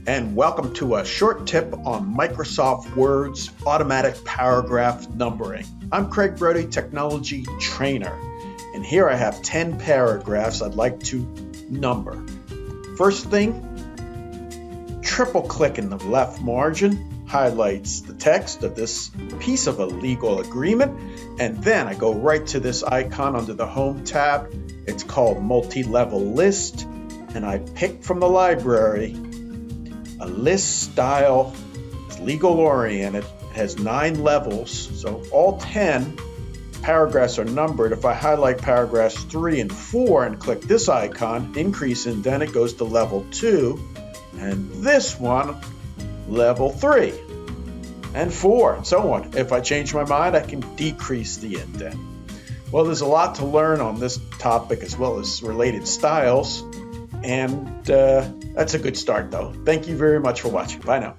and welcome to a short tip on Microsoft Word's automatic paragraph numbering. I'm Craig Brody, technology trainer, and here I have 10 paragraphs I'd like to number. First thing, triple click in the left margin highlights the text of this piece of a legal agreement, and then I go right to this icon under the Home tab. It's called Multi-Level List, and I pick from the library a list style. It's legal oriented. It has 9 levels, so all 10 paragraphs are numbered. If I highlight paragraphs 3 and 4 and click this icon, increase indent, it goes to level 2, and this one, level 3, and 4, and so on. If I change my mind, I can decrease the indent. Well, there's a lot to learn on this topic as well as related styles, and that's a good start, though. Thank you very much for watching. Bye now.